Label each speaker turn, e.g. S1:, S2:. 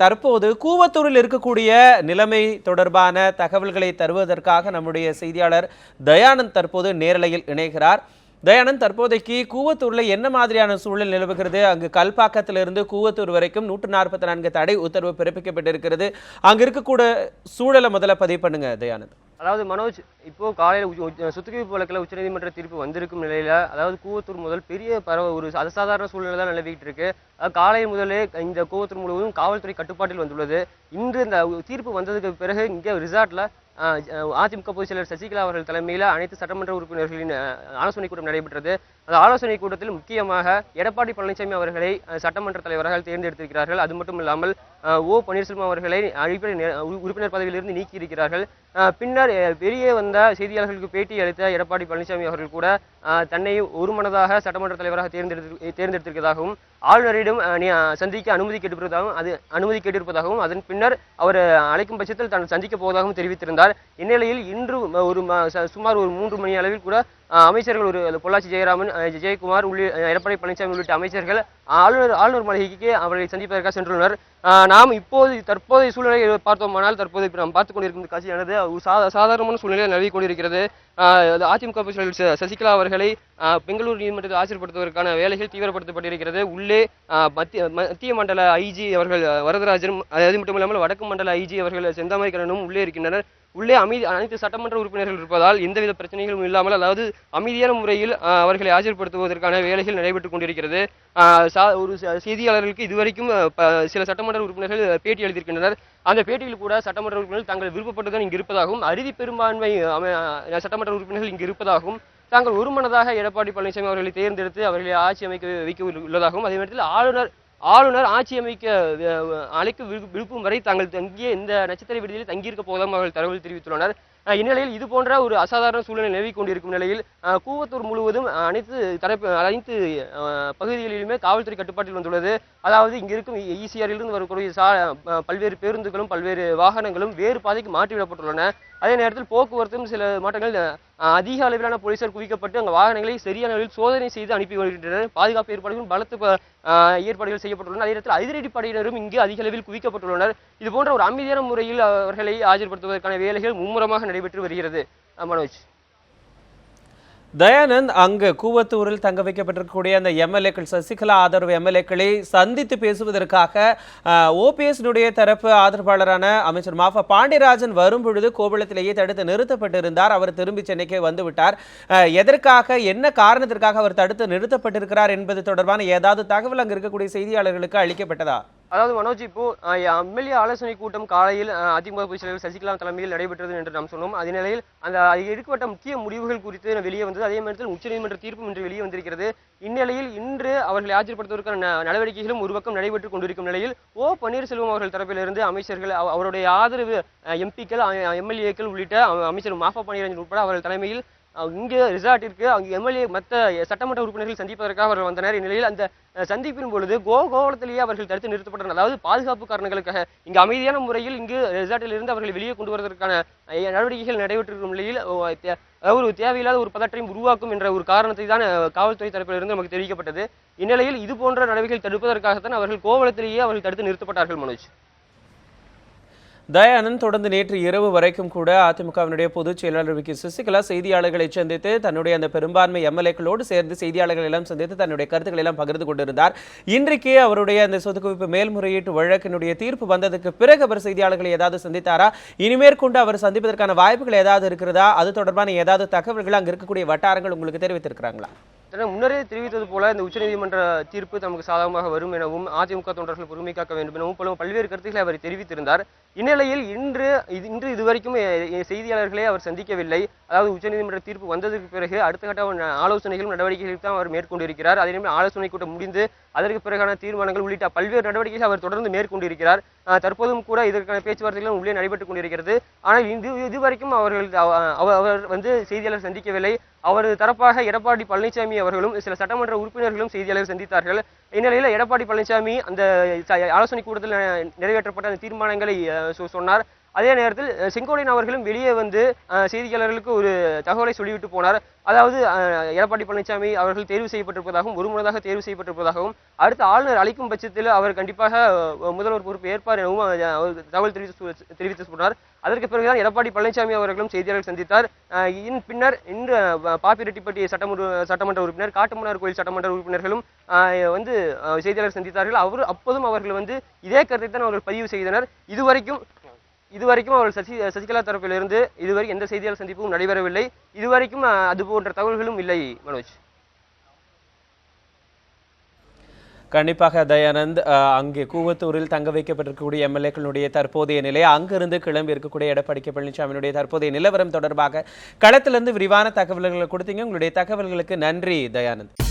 S1: தற்போது கூவத்தூரில் இருக்கக்கூடிய நிலைமை தொடர்பான தகவல்களை தருவதற்காக நம்முடைய செய்தியாளர் தயானந்த் தற்போது நேரலையில் இணைகிறார். தயானந்த், தற்போதைக்கு கூவத்தூர்ல என்ன மாதிரியான சூழல் நிலவுகிறது? அங்கு கல்பாக்கத்திலிருந்து கூவத்தூர் வரைக்கும் 144 தடை உத்தரவு பிறப்பிக்கப்பட்டிருக்கிறது. அங்க இருக்கக்கூடிய சூழலை முதல்ல பதிவு பண்ணுங்க தயானந்த்.
S2: அதாவது மனோஜ், இப்போ காலையில் சொத்துக்குவிப்பு வழக்கில் உச்சநீதிமன்ற தீர்ப்பு வந்திருக்கும் நிலையில, அதாவது கூவத்தூர் முதல் பெரிய ஒரு அசாதாரண சூழ்நிலை தான் நிலவிட்டு இருக்கு. காலை முதலே இந்த கூவத்தூர் முழுவதும் காவல்துறை கட்டுப்பாட்டில் வந்துள்ளது. இன்று இந்த தீர்ப்பு வந்ததுக்கு பிறகு இங்கே ரிசார்ட்ல அதிமுக பொதுச் செயலர் சசிகலா அவர்கள் தலைமையில் அனைத்து சட்டமன்ற உறுப்பினர்களின் ஆலோசனை கூட்டம் நடைபெற்றது. அந்த ஆலோசனை கூட்டத்தில் முக்கியமாக எடப்பாடி பழனிசாமி அவர்களை சட்டமன்ற தலைவர்கள் தேர்ந்தெடுத்திருக்கிறார்கள். அது மட்டும் இல்லாமல் ஓ பன்னீர்செல்வம் அவர்களை உறுப்பினர் பதவியிலிருந்து நீக்கியிருக்கிறார்கள். பின்னர் வெளியே வந்த செய்தியாளர்களுக்கு பேட்டி அளித்த எடப்பாடி பழனிசாமி அவர்கள் கூட தன்னை ஒருமனதாக சட்டமன்ற தலைவராக தேர்ந்தெடுத்திருப்பதாகவும் ஆளுநரிடம் சந்திக்க அனுமதி கேட்டிருப்பதாகவும் அதன் பின்னர் அவர் அழைக்கும் பட்சத்தில் தான் சந்திக்க போவதாகவும் தெரிவித்திருந்தார். இந்நிலையில் இன்று சுமார் ஒரு 3 மணி அளவில் கூட அமைச்சர்கள் பொள்ளாச்சி ஜெயராமன், ஜெயக்குமார் எடப்பாடி பழனிசாமி உள்ளிட்ட அமைச்சர்கள் ஆளுநர் மாளிகைக்கு அவர்களை சந்திப்பதற்காக சென்றுள்ளனர். நாம் தற்போதைய சூழ்நிலையை பார்த்தோமானால், தற்போது நாம் பார்த்துக் கொண்டிருக்கும் காட்சியானது சாதாரணமான சூழ்நிலையில் நிலவி கொண்டிருக்கிறது. அதிமுக சசிகலா அவர்களை பெங்களூரு நீதிமன்றத்தில் ஆஜர்படுத்துவதற்கான வேலைகள் தீவிரப்படுத்தப்பட்டிருக்கிறது. உள்ளே மத்திய மண்டல ஐஜி அவர்கள் வரதராஜனும், அது மட்டும் இல்லாமல் வடக்கு மண்டல ஐஜி அவர்கள் செந்தாமரைக்கண்ணனும் உள்ளே இருக்கின்றனர். உள்ளே அனைத்து சட்டமன்ற உறுப்பினர்கள் இருப்பதால் எந்தவித பிரச்சனைகளும் இல்லாமல், அதாவது அமைதியான முறையில் அவர்களை ஆஜர்படுத்துவதற்கான வேலைகள் நடைபெற்றுக் கொண்டிருக்கிறது. ஒரு செய்தியாளர்களுக்கு இதுவரைக்கும் சில சட்டமன்ற உறுப்பினர்கள் பேட்டி அளித்திருக்கின்றனர். அந்த பேட்டியில் கூட சட்டமன்ற உறுப்பினர்கள் தாங்கள் விருப்பப்பட்டுதான் இங்கு இருப்பதாகவும், அறுதி பெரும்பான்மை சட்டமன்ற உறுப்பினர்கள் இங்கு இருப்பதாகவும், தாங்கள் ஒருமனதாக எடப்பாடி பழனிசாமி அவர்களை தேர்ந்தெடுத்து அவர்களை ஆட்சி வைக்க உள்ளதாகவும், அதே நேரத்தில் ஆளுநர் ஆட்சி அமைக்க அழைக்க விருப்பம் வரை தாங்கள் தங்கிய இந்த நட்சத்திர விடுதியில் தங்கியிருக்க போவதாகவும் அவர்கள் தகவல் தெரிவித்துள்ளனர். இந்நிலையில் இது போன்ற ஒரு அசாதாரண சூழ்நிலை நிலவி கொண்டிருக்கும் நிலையில் கூவத்தூர் முழுவதும் அனைத்து பகுதிகளிலுமே காவல்துறை கட்டுப்பாட்டில் வந்துள்ளது. அதாவது இங்கு இருக்கும் ஈசிஆரிலிருந்து வரக்கூடிய பல்வேறு பேருந்துகளும் பல்வேறு வாகனங்களும் வேறு பாதைக்கு மாற்றிவிடப்பட்டுள்ளன. அதே நேரத்தில் போக்குவரத்தும் சில மாற்றங்கள் அதிக அளவிலான போலீசார் குவிக்கப்பட்டு அங்கு வாகனங்களை சரியான அளவில் சோதனை செய்து அனுப்பி வருகின்றனர். பாதுகாப்பு ஏற்பாடுகளும் பலத்த ஏற்பாடுகள் செய்யப்பட்டுள்ளன. அதே நேரத்தில் அதிரடி படையினரும் இங்கு அதிக அளவில் குவிக்கப்பட்டுள்ளனர். இது போன்ற ஒரு அமைதியான முறையில் அவர்களை ஆஜர்படுத்துவதற்கான வேலைகள் மும்முரமாக நடைபெற்று வருகிறது. மனோஜ்.
S1: தயானந்த், அங்கு கூவத்தூரில் தங்க வைக்கப்பட்டிருக்கக்கூடிய அந்த எம்எல்ஏக்கள், சசிகலா ஆதரவு எம்எல்ஏக்களை சந்தித்து பேசுவதற்காக ஓபிஎஸ் தரப்பு ஆதரவாளரான அமைச்சர் மாஃபா பாண்டியராஜன் வரும் பொழுது கோவளத்திலேயே தடுத்து நிறுத்தப்பட்டிருந்தார். அவர் திரும்பி சென்னைக்கு வந்துவிட்டார். எதற்காக, என்ன காரணத்திற்காக அவர் தடுத்து நிறுத்தப்பட்டிருக்கிறார் என்பது தொடர்பான ஏதாவது தகவல் அங்கு இருக்கக்கூடிய செய்தியாளர்களுக்கு அளிக்கப்பட்டதா?
S2: அதாவது மனோஜ், இப்போ எம்எல்ஏ ஆலோசனை கூட்டம் காலையில் அதிமுக பொதுச் செயலர் சசிகலா தலைமையில் நடைபெற்றது என்று நாம் சொன்னோம். அதே நிலையில் அந்த எடுக்கப்பட்ட முக்கிய முடிவுகள் குறித்து வெளியே வந்தது. அதே நேரத்தில் உச்சநீதிமன்ற தீர்ப்பும் இன்று வெளியே வந்திருக்கிறது. இந்நிலையில் இன்று அவர்களை ஆஜர்படுத்துவதற்கான நடவடிக்கைகளும் ஒரு பக்கம் நடைபெற்றுக் கொண்டிருக்கும் நிலையில் ஓ பன்னீர்செல்வம் அவர்கள் தரப்பிலிருந்து அமைச்சர்கள், அவருடைய ஆதரவு எம்பிக்கள், எம்எல்ஏக்கள் உள்ளிட்ட அமைச்சர் மாஃபா பாண்டியராஜன் உட்பட அவர்கள் தலைமையில் இங்கே ரிசார்ட்டிற்கு அங்கு எம்எல்ஏ மற்ற சட்டமன்ற உறுப்பினர்கள் சந்திப்பதற்காக அவர்கள் வந்தனர். இந்நிலையில் அந்த சந்திப்பின் பொழுது கோவளத்திலேயே அவர்கள் தடுத்து நிறுத்தப்பட்டனர். அதாவது பாதுகாப்பு காரணங்களுக்காக இங்கு அமைதியான முறையில் இங்கு ரிசார்ட்டில் இருந்து அவர்களை வெளியே கொண்டு வருவதற்கான நடவடிக்கைகள் நடைபெற்றிருக்கும் நிலையில் ஒரு தேவையில்லாத ஒரு பதற்றையும் உருவாக்கும் என்ற ஒரு காரணத்தை தான் காவல்துறை தரப்பிலிருந்து நமக்கு தெரிவிக்கப்பட்டது. இந்நிலையில் இது போன்ற நடவடிக்கைகள் தடுப்பதற்காகத்தான் அவர்கள் கோவளத்திலேயே அவர்கள் தடுத்து நிறுத்தப்பட்டார்கள். மனோஜ்.
S1: தயானந்த், தொடர்ந்து நேற்று இரவு வரைக்கும் கூட அதிமுகவினுடைய பொதுச் செயலாளர் சசிகலா செய்தியாளர்களை சந்தித்து தன்னுடைய அந்த பெரும்பான்மை எம்எல்ஏக்களோடு சேர்ந்து செய்தியாளர்கள் எல்லாம் சந்தித்து தன்னுடைய கருத்துக்களை எல்லாம் பகிர்ந்து கொண்டிருந்தார். இன்றைக்கு அவருடைய அந்த சொத்துக்குவிப்பு மேல்முறையீட்டு வழக்கினுடைய தீர்ப்பு வந்ததுக்கு பிறகு அவர் செய்தியாளர்களை ஏதாவது சந்தித்தாரா? இனிமேற்கொண்டு அவர் சந்திப்பதற்கான வாய்ப்புகள் ஏதாவது இருக்கிறதா? அது தொடர்பான ஏதாவது தகவல்கள் அங்கு இருக்கக்கூடிய வட்டாரங்கள் உங்களுக்கு தெரிவித்திருக்கிறாங்களா?
S2: முன்னரே தெரிவித்தது போல இந்த உச்சநீதிமன்ற தீர்ப்பு தமக்கு சாதகமாக வரும் எனவும், அதிமுக தொண்டர்கள் பொறுமை காக்க வேண்டும் எனவும் பல்வேறு கருத்துக்களை அவர் தெரிவித்திருந்தார். இந்நிலையில் இன்று இதுவரைக்கும் செய்தியாளர்களை அவர் சந்திக்கவில்லை. அதாவது உச்சநீதிமன்ற தீர்ப்பு வந்ததற்கு பிறகு அடுத்த கட்ட ஆலோசனைகளும் நடவடிக்கைகளும் தான் அவர் மேற்கொண்டிருக்கிறார். அதே நேரம் ஆலோசனை கூட்டம் முடிந்து அதற்கு பிறகான தீர்மானங்கள் உள்ளிட்ட பல்வேறு நடவடிக்கைகளை அவர் தொடர்ந்து மேற்கொண்டிருக்கிறார். தற்போதும் கூட இதற்கான பேச்சுவார்த்தைகளும் உள்ளே நடைபெற்றுக் கொண்டிருக்கிறது. ஆனால் இதுவரைக்கும் அவர் செய்தியாளர் சந்திக்கவில்லை. அவர் தரப்பாக எடப்பாடி பழனிசாமி அவர்களும் சில சட்டமன்ற உறுப்பினர்களும் செய்தியாளர் சந்தித்தார்கள். இந்நிலையில் எடப்பாடி பழனிசாமி அந்த ஆலோசனை கூட்டத்தில் நிறைவேற்றப்பட்ட அந்த தீர்மானங்களை சொன்னார். அதே நேரத்தில் செங்கோட்டையன் அவர்களும் வெளியே வந்து செய்தியாளர்களுக்கு ஒரு தகவலை சொல்லிவிட்டு போனார். அதாவது எடப்பாடி பழனிசாமி அவர்கள் தேர்வு செய்யப்பட்டிருப்பதாகவும் ஒருமுறையாக தேர்வு செய்யப்பட்டிருப்பதாகவும் அடுத்த ஆளுநர் அளிக்கும் பட்சத்தில் அவர் கண்டிப்பாக முதல்வர் பொறுப்பு ஏற்பார் எனவும் தகவல் தெரிவித்து சொன்னார். அதற்கு பிறகுதான் எடப்பாடி பழனிசாமி அவர்களும் செய்தியாளர்கள் சந்தித்தார். பின்னர் இன்று பாப்பிரெட்டிப்பட்டி சட்டமன்ற உறுப்பினர், காட்டுமன்னார் கோயில் சட்டமன்ற உறுப்பினர்களும் வந்து செய்தியாளர் சந்தித்தார்கள். அப்போதும் அவர்கள் வந்து இதே கருத்தை தான் அவர்கள் பதிவு செய்தனர். இதுவரைக்கும் அவர்கள் சசிகலா தரப்பிலிருந்து இதுவரை எந்த செய்தியாளர் சந்திப்பும் நடைபெறவில்லை. இதுவரைக்கும் அது போன்ற தகவல்களும் இல்லை. மனோஜ்,
S1: கண்டிப்பாக தயானந்த், அங்கே கூவத்தூரில் தங்க வைக்கப்பட்டிருக்கக்கூடிய எம்எல்ஏக்களுடைய தற்போதைய நிலை, அங்கிருந்து கிளம்பி இருக்கக்கூடிய எடப்பாடி கே பழனிசாமியினுடைய தற்போதைய நிலவரம் தொடர்பாக களத்திலிருந்து விரிவான தகவல்களை கொடுத்தீங்க. உங்களுடைய தகவல்களுக்கு நன்றி தயானந்த்.